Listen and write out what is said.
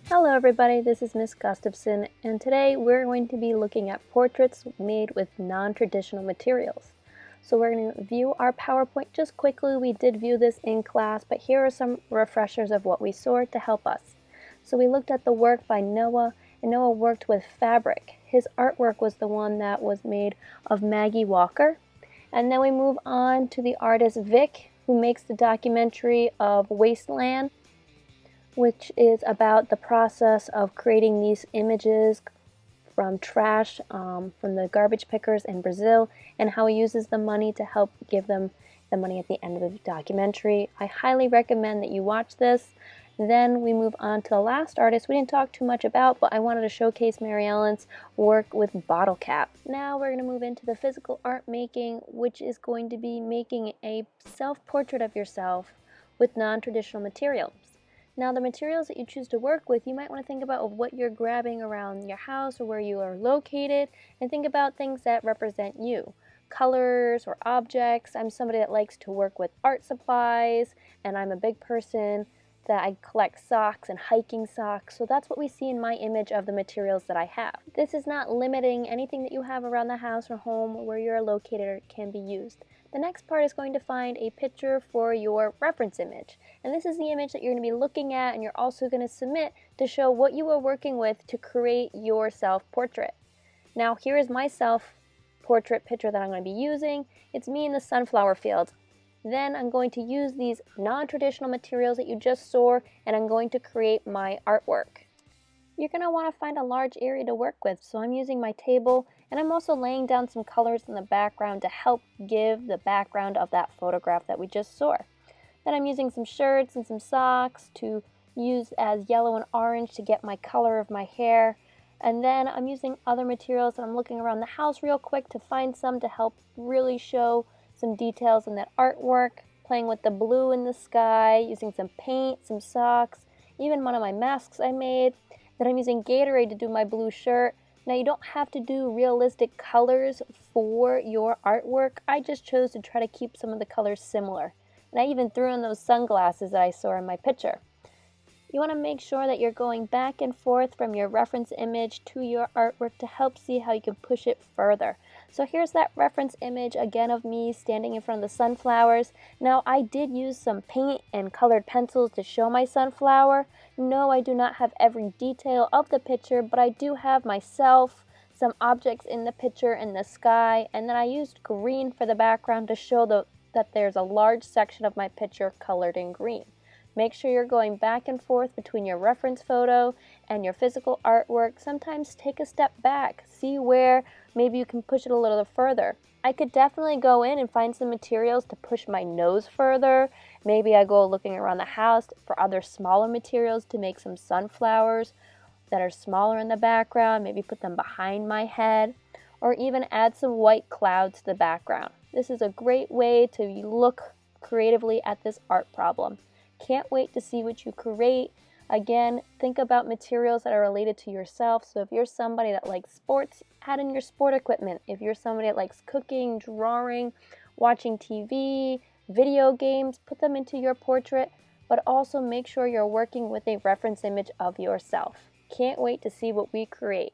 Hello everybody, this is Miss Gustafson, and today we're going to be looking at portraits made with non-traditional materials. So we're going to view our PowerPoint just quickly. We did view this in class, but here are some refreshers of what we saw to help us. So we looked at the work by Noah, and Noah worked with fabric. His artwork was the one that was made of Maggie Walker. And then we move on to the artist Vic, who makes the documentary of Wasteland, which is about the process of creating these images from trash from the garbage pickers in Brazil, and how he uses the money to help give them the money at the end of the documentary. I highly recommend that you watch this. Then we move on to the last artist we didn't talk too much about, but I wanted to showcase Mary Ellen's work with bottle cap. Now we're going to move into the physical art making, which is going to be making a self-portrait of yourself with non-traditional materials. Now, the materials that you choose to work with, you might want to think about what you're grabbing around your house or where you are located, and think about things that represent you. Colors or objects. I'm somebody that likes to work with art supplies, and I'm a big person that I collect socks and hiking socks, so that's what we see in my image of the materials that I have. This is not limiting anything that you have around the house or home where you're located can be used. The next part is going to find a picture for your reference image, and this is the image that you're going to be looking at, and you're also going to submit to show what you are working with to create your self-portrait. Now here is my self-portrait picture that I'm going to be using. It's me in the sunflower field. Then I'm going to use these non-traditional materials that you just saw, and I'm going to create my artwork. You're going to want to find a large area to work with, so I'm using my table, and I'm also laying down some colors in the background to help give the background of that photograph that we just saw. Then I'm using some shirts and some socks to use as yellow and orange to get my color of my hair. And then I'm using other materials, and I'm looking around the house real quick to find some to help really show some details in that artwork, playing with the blue in the sky, using some paint, some socks, even one of my masks I made. Then I'm using Gatorade to do my blue shirt. Now you don't have to do realistic colors for your artwork. I just chose to try to keep some of the colors similar. And I even threw in those sunglasses that I saw in my picture. You want to make sure that you're going back and forth from your reference image to your artwork to help see how you can push it further. So here's that reference image again of me standing in front of the sunflowers. Now I did use some paint and colored pencils to show my sunflower. No, I do not have every detail of the picture, but I do have myself, some objects in the picture in the sky, and then I used green for the background to show that there's a large section of my picture colored in green. Make sure you're going back and forth between your reference photo and your physical artwork. Sometimes take a step back, see where maybe you can push it a little further. I could definitely go in and find some materials to push my nose further. Maybe I go looking around the house for other smaller materials to make some sunflowers that are smaller in the background, maybe put them behind my head, or even add some white clouds to the background. This is a great way to look creatively at this art problem. Can't wait to see what you create. Again, think about materials that are related to yourself. So if you're somebody that likes sports, add in your sport equipment. If you're somebody that likes cooking, drawing, watching TV, video games, put them into your portrait, but also make sure you're working with a reference image of yourself. Can't wait to see what we create.